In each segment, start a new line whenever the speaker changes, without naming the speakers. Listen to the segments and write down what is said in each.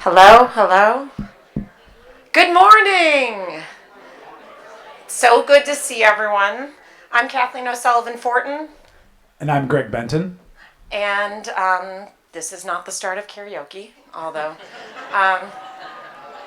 Hello, hello. Good morning. So good to see everyone. I'm Kathleen O'Sullivan Fortin,
And I'm Greg Benton.
and this is not the start of karaoke, although um,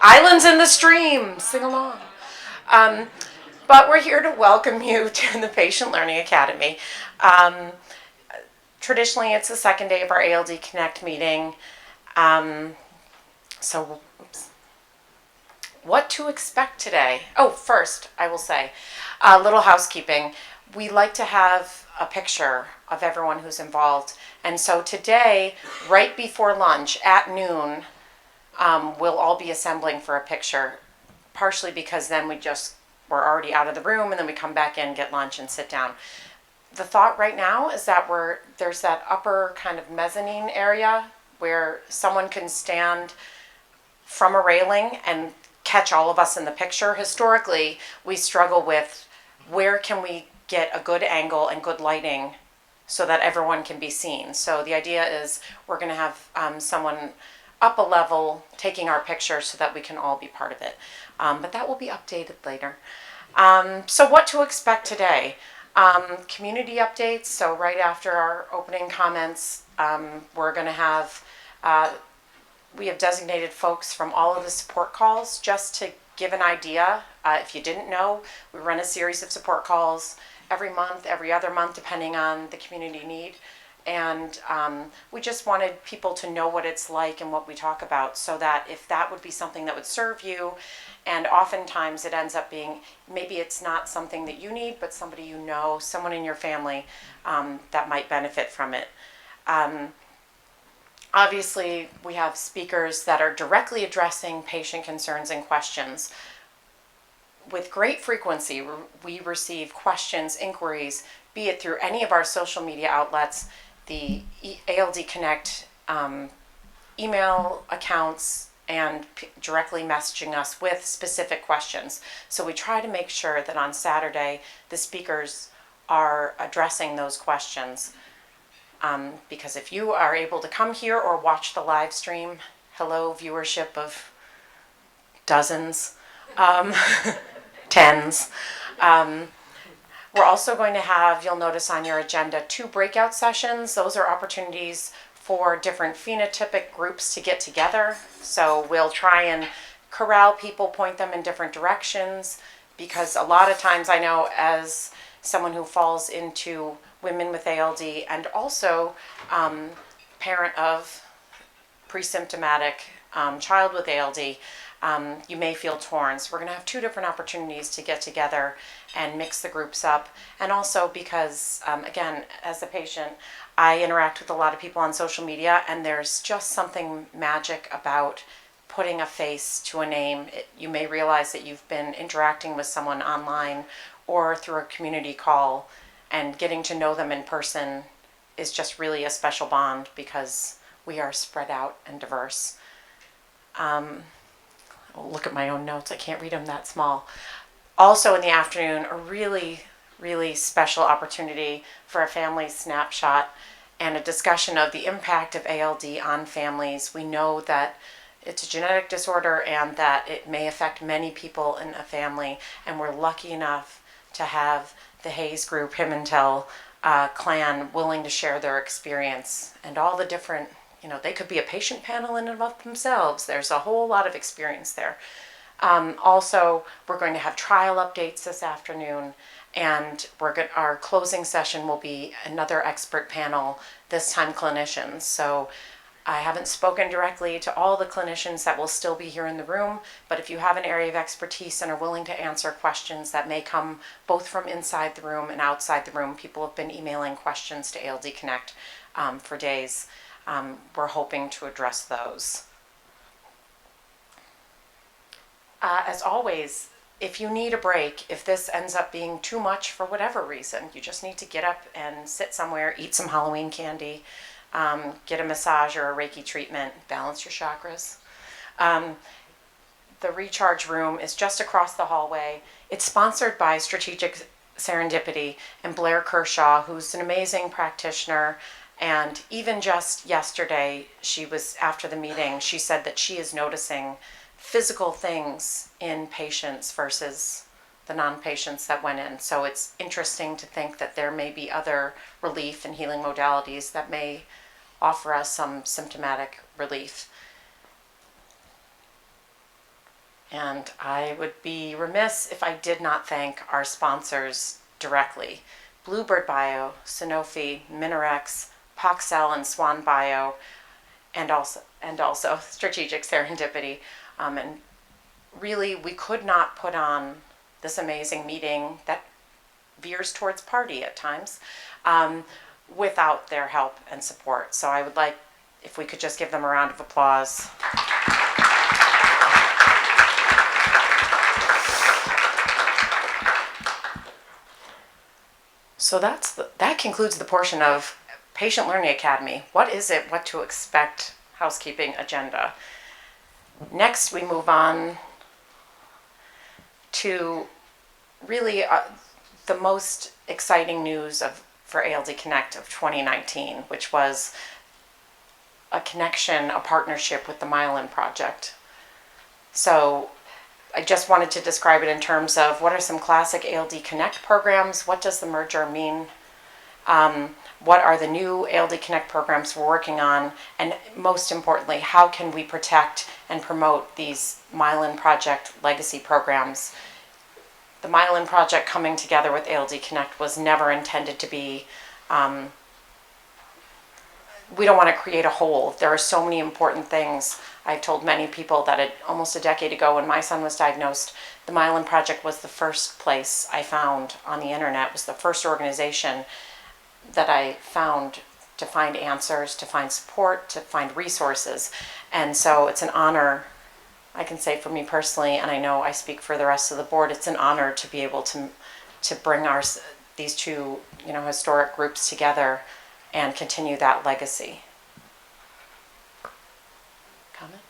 Islands in the Stream, sing along. Um, but we're here to welcome you to the Patient Learning Academy. Um, Traditionally, it's the second day of our ALD Connect meeting. Um, so, oops. What to expect today? Oh, first, I will say a little housekeeping. We like to have a picture of everyone who's involved. And so today, right before lunch at noon, we'll all be assembling for a picture, partially because then we're already out of the room and then we come back in, get lunch, and sit down. The thought right now is that there's that upper kind of mezzanine area where someone can stand from a railing and catch all of us in the picture. Historically, we struggle with where can we get a good angle and good lighting so that everyone can be seen. So the idea is we're going to have someone up a level taking our picture so that we can all be part of it. But that will be updated later. So what to expect today? Community updates. So right after our opening comments, we're going to have we have designated folks from all of the support calls just to give an idea. If you didn't know, we run a series of support calls every month, every other month, depending on the community need. And we just wanted people to know what it's like and what we talk about so that if that would be something that would serve you, and oftentimes it ends up being maybe it's not something that you need, but somebody you know, someone in your family that might benefit from it. Obviously, we have speakers that are directly addressing patient concerns and questions. With great frequency, we receive questions, inquiries, be it through any of our social media outlets, the ALD Connect email accounts, and directly messaging us with specific questions. So we try to make sure that on Saturday, the speakers are addressing those questions. Because if you are able to come here or watch the live stream, hello viewership of dozens, tens. We're also going to have, you'll notice on your agenda, 2 breakout sessions. Those are opportunities for different phenotypic groups to get together. So we'll try and corral people, point them in different directions, because a lot of times I know as someone who falls into women with ALD and also parent of pre-symptomatic child with ALD, you may feel torn. So we're going to have 2 different opportunities to get together and mix the groups up. And also because, again, as a patient, I interact with a lot of people on social media, and there's just something magic about putting a face to a name. You may realize that you've been interacting with someone online or through a community call, and getting to know them in person is just really a special bond because we are spread out and diverse. I'll look at my own notes. I can't read them that small. Also in the afternoon, a really, really special opportunity for a family snapshot and a discussion of the impact of ALD on families. We know that it's a genetic disorder and that it may affect many people in a family, and we're lucky enough to have the Hayes Group, Him&Tell clan willing to share their experience and all the different, they could be a patient panel in and of themselves. There's a whole lot of experience there. Also, we're going to have trial updates this afternoon, and our closing session will be another expert panel, this time clinicians. So I haven't spoken directly to all the clinicians that will still be here in the room, but if you have an area of expertise and are willing to answer questions that may come both from inside the room and outside the room, people have been emailing questions to ALD Connect for days. We're hoping to address those. As always, if you need a break, if this ends up being too much for whatever reason, you just need to get up and sit somewhere, eat some Halloween candy, get a massage or a Reiki treatment, balance your chakras. The recharge room is just across the hallway. It's sponsored by Strategic Serendipity and Blair Kershaw, who's an amazing practitioner And even just yesterday, after the meeting, she said that she is noticing physical things in patients versus the non-patients that went in. So it's interesting to think that there may be other relief and healing modalities that may offer us some symptomatic relief. And I would be remiss if I did not thank our sponsors directly. Bluebird Bio, Sanofi, Minarex, Poxel and Swan Bio, and also Strategic Serendipity. And really, we could not put on this amazing meeting that veers towards party at times without their help and support. So I would like if we could just give them a round of applause. So that concludes the portion of Patient Learning Academy. What is it? What to expect? Housekeeping agenda. Next, we move on to really the most exciting news for ALD Connect of 2019, which was a partnership with the Myelin Project. So I just wanted to describe it in terms of what are some classic ALD Connect programs, what does the merger mean, what are the new ALD Connect programs we're working on, and most importantly, how can we protect and promote these Myelin Project legacy programs. The Myelin Project coming together with ALD Connect was never intended to be, we don't want to create a hole. There are so many important things. I told many people that almost a decade ago when my son was diagnosed, the Myelin Project was the first place I found on the internet, was the first organization that I found to find answers, to find support, to find resources. And so it's an honor, I can say for me personally, and I know I speak for the rest of the board, it's an honor to be able to bring these two historic groups together and continue that legacy. Comment?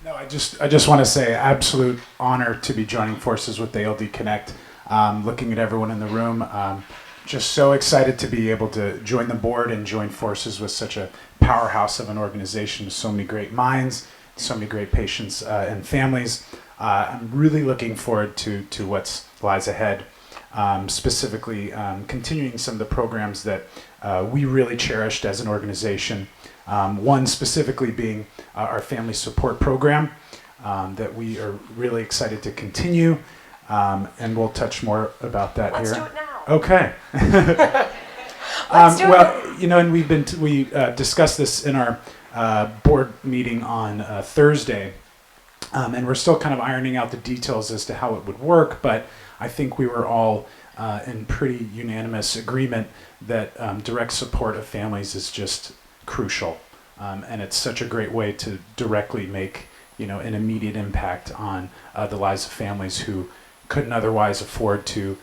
No, I just want to say absolute honor to be joining forces with ALD Connect. Looking at everyone in the room, just so excited to be able to join the board and join forces with such a powerhouse of an organization with so many great minds, so many great patients and families. I'm really looking forward to what lies ahead, specifically continuing some of the programs that we really cherished as an organization. One specifically being our family support program that we are really excited to continue, and we'll touch more about that here.
Let's do it now.
Okay.
Let's do
it. And we discussed this in our board meeting on Thursday, and we're still kind of ironing out the details as to how it would work, but I think we were all in pretty unanimous agreement that direct support of families is just crucial, and it's such a great way to directly make an immediate impact on the lives of families who couldn't otherwise afford to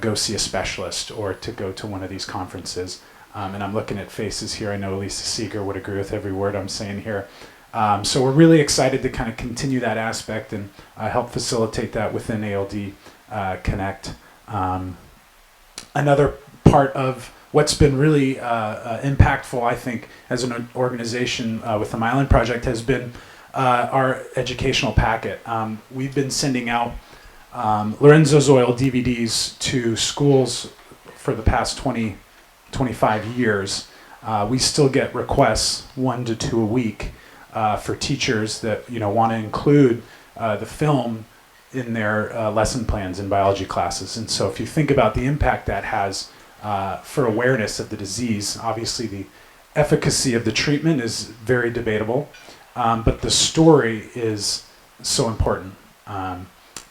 go see a specialist or to go to one of these conferences. And I'm looking at faces here. I know Lisa Seeger would agree with every word I'm saying here. So we're really excited to kind of continue that aspect and help facilitate that within ALD Connect. Another part of what's been really impactful, I think, as an organization with the Myelin Project has been our educational packet. We've been sending out Lorenzo's Oil DVDs to schools for the past 25 years. We still get requests 1 to 2 a week for teachers that want to include the film in their lesson plans in biology classes. And so if you think about the impact that has for awareness of the disease, obviously the efficacy of the treatment is very debatable, but the story is so important.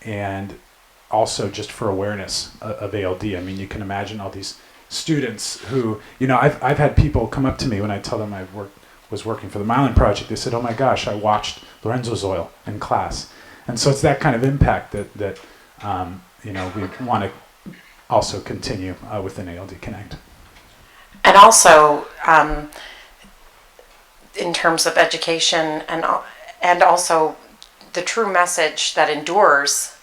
And also just for awareness of ALD. I mean, you can imagine all these students who, I've had people come up to me when I tell them I was working for the Myelin Project. They said, "Oh my gosh, I watched Lorenzo's Oil in class." And so it's that kind of impact that we want to also continue within ALD Connect.
And also, in terms of education and also the true message that endures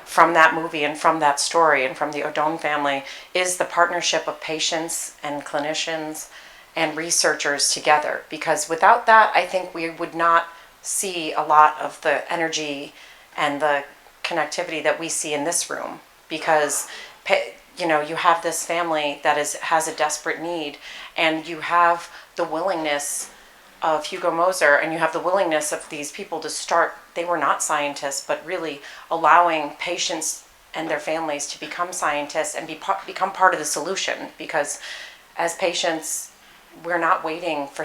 from that movie and from that story and from the Odone family is the partnership of patients and clinicians and researchers together. Because without that, I think we would not see a lot of the energy and the connectivity that we see in this room. Because you have this family that has a desperate need, and you have the willingness of Hugo Moser, and you have the willingness of these people to start. They were not scientists, but really allowing patients and their families to become scientists and become part of the solution. Because as patients, we're not waiting for,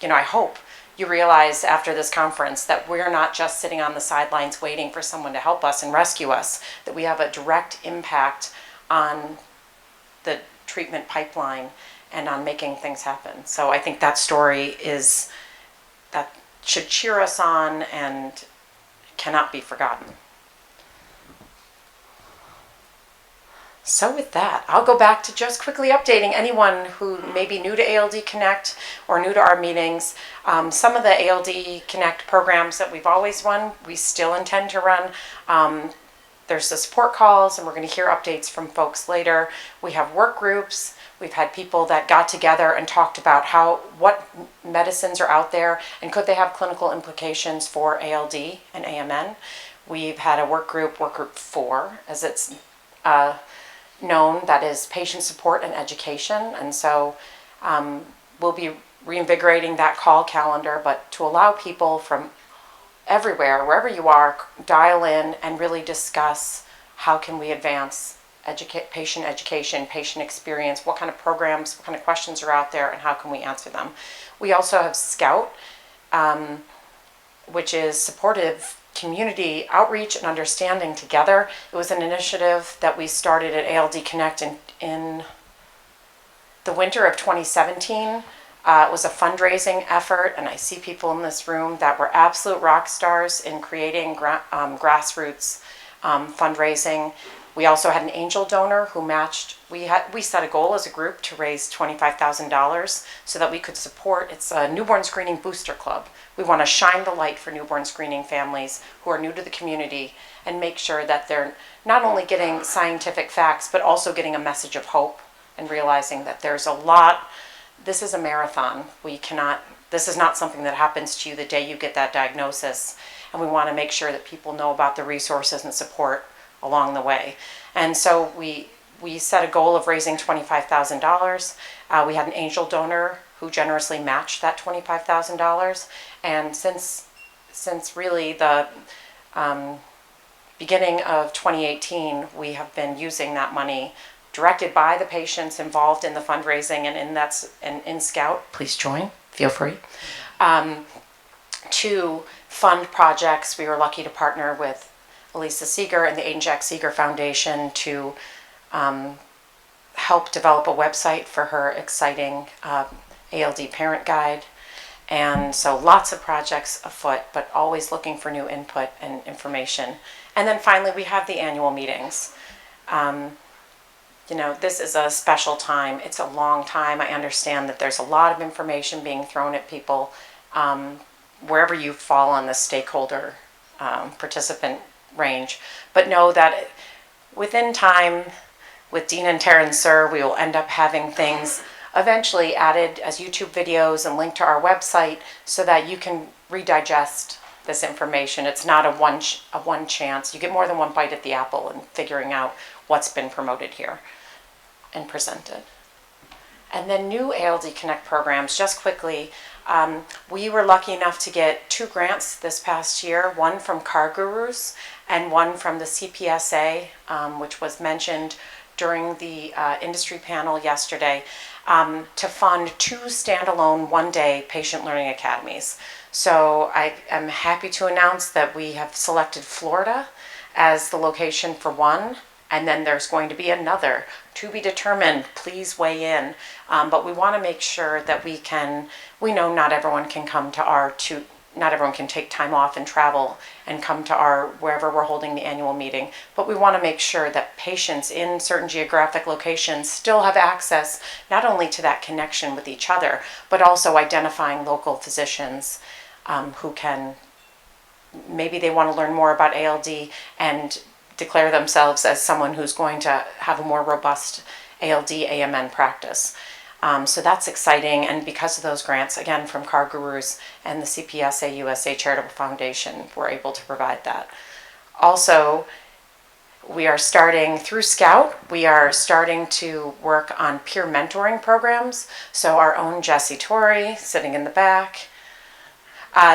I hope you realize after this conference that we're not just sitting on the sidelines waiting for someone to help us and rescue us, that we have a direct impact on the treatment pipeline and on making things happen. So I think that story that should cheer us on and cannot be forgotten. So with that, I'll go back to just quickly updating anyone who may be new to ALD Connect or new to our meetings. Some of the ALD Connect programs that we've always run, we still intend to run. There's the support calls, and we're going to hear updates from folks later. We have work groups. We've had people that got together and talked about what medicines are out there and could they have clinical implications for ALD and AMN. We've had a work group 4, as it's known, that is patient support and education. And so we'll be reinvigorating that call calendar, but to allow people from everywhere, wherever you are, dial in and really discuss how can we advance patient education, patient experience, what kind of programs, what kind of questions are out there, and how can we answer them. We also have Scout, which is supportive community outreach and understanding together. It was an initiative that we started at ALD Connect in the winter of 2017. It was a fundraising effort, and I see people in this room that were absolute rock stars in creating grassroots fundraising. We also had an angel donor who matched. We set a goal as a group to raise $25,000 so that we could support. It's a newborn screening booster club. We want to shine the light for newborn screening families who are new to the community and make sure that they're not only getting scientific facts, but also getting a message of hope and realizing that there's a lot. This is a marathon. This is not something that happens to you the day you get that diagnosis. And we want to make sure that people know about the resources and support along the way. And so we set a goal of raising $25,000. We had an angel donor who generously matched that $25,000. And since really the beginning of 2018, we have been using that money directed by the patients involved in the fundraising and in Scout. Please join, feel free, to fund projects. We were lucky to partner with Elisa Seeger and the Aiden Jack Seeger Foundation to help develop a website for her exciting ALD parent guide. And so lots of projects afoot, but always looking for new input and information. And then finally, we have the annual meetings. This is a special time. It's a long time. I understand that there's a lot of information being thrown at people wherever you fall on the stakeholder participant range. But know that within time, with Dean and Taryn Sir, we will end up having things eventually added as YouTube videos and linked to our website so that you can redigest this information. It's not a one chance. You get more than one bite at the apple in figuring out what's been promoted here and presented. And then new ALD Connect programs, just quickly. We were lucky enough to get 2 grants this past year, one from Car Gurus and one from the CPSA, which was mentioned during the industry panel yesterday, to fund 2 standalone one-day patient learning academies. So I am happy to announce that we have selected Florida as the location for one, and then there's going to be another to be determined. Please weigh in. But we want to make sure that we know not everyone can come to not everyone can take time off and travel and come to wherever we're holding the annual meeting. But we want to make sure that patients in certain geographic locations still have access not only to that connection with each other, but also identifying local physicians who maybe they want to learn more about ALD and declare themselves as someone who's going to have a more robust ALD AMN practice. So that's exciting, and because of those grants, again, from Car Gurus and the CPSA USA Charitable Foundation, we're able to provide that. Also, we are starting, through Scout, we are starting to work on peer mentoring programs. So our own Jessie Torrey, sitting in the back,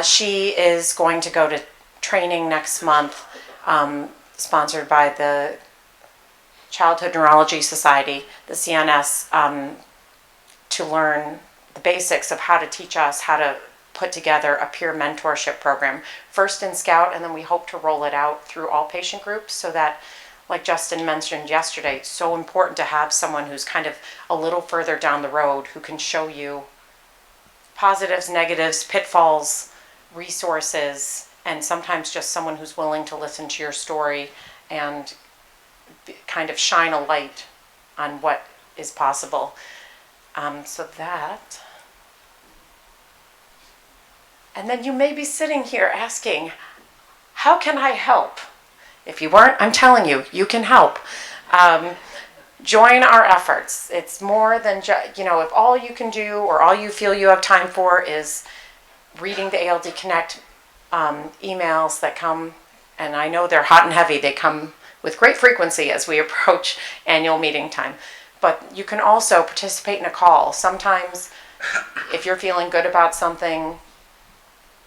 she is going to go to training next month, sponsored by the Childhood Neurology Society, the CNS, to learn the basics of how to teach us how to put together a peer mentorship program, first in Scout, and then we hope to roll it out through all patient groups, so that, like Justin mentioned yesterday, it's so important to have someone who's kind of a little further down the road who can show you positives, negatives, pitfalls, resources, and sometimes just someone who's willing to listen to your story and kind of shine a light on what is possible. So that, and then you may be sitting here asking, how can I help? If you weren't, I'm telling you, you can help. Join our efforts. It's more than just, if all you can do or all you feel you have time for is reading the ALD Connect emails that come, and I know they're hot and heavy, they come with great frequency as we approach annual meeting time. But you can also participate in a call. Sometimes if you're feeling good about something,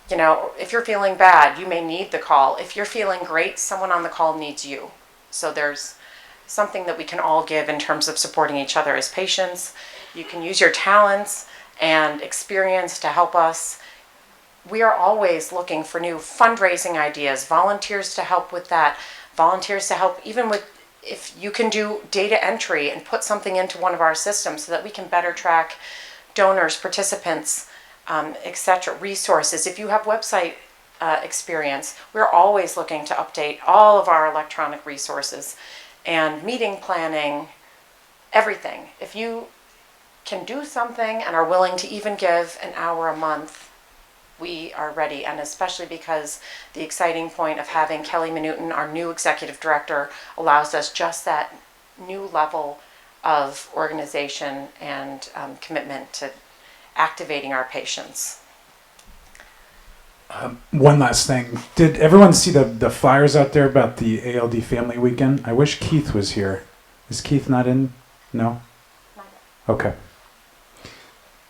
if you're feeling bad, you may need the call. If you're feeling great, someone on the call needs you. So there's something that we can all give in terms of supporting each other as patients. You can use your talents and experience to help us. We are always looking for new fundraising ideas, volunteers to help with that, volunteers to help even with, if you can do data entry and put something into one of our systems so that we can better track donors, participants, etc., resources. If you have website experience, we're always looking to update all of our electronic resources and meeting planning, everything. If you can do something and are willing to even give an hour a month, we are ready, and especially because the exciting point of having Kelly Minuten, our new executive director, allows us just that new level of organization and commitment to activating our patients.
One last thing. Did everyone see the flyers out there about the ALD Family Weekend? I wish Keith was here. Is Keith not in? No? Okay.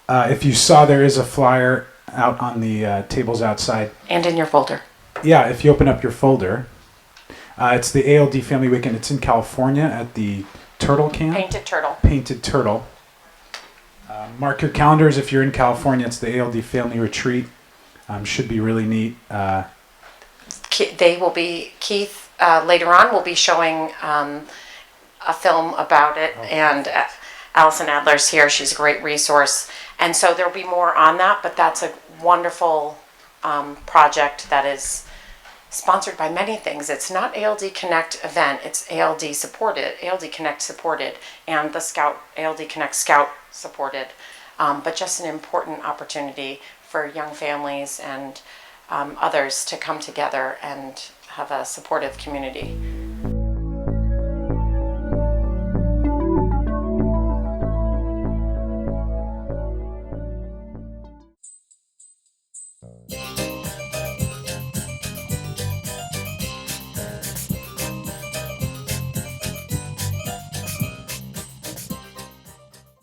If you saw, there is a flyer out on the tables outside.
And in your folder.
Yeah, if you open up your folder. It's the ALD Family Weekend. It's in California at the Turtle Camp.
Painted Turtle.
Painted Turtle. Mark your calendars if you're in California. It's the ALD Family Retreat. Should be really neat.
They will be, Keith later on will be showing a film about it, and Allison Adler's here. She's a great resource. And so there'll be more on that, but that's a wonderful project that is sponsored by many things. It's not ALD Connect event, it's ALD supported, ALD Connect supported, and the Scout, ALD Connect Scout supported. But just an important opportunity for young families and others to come together and have a supportive community.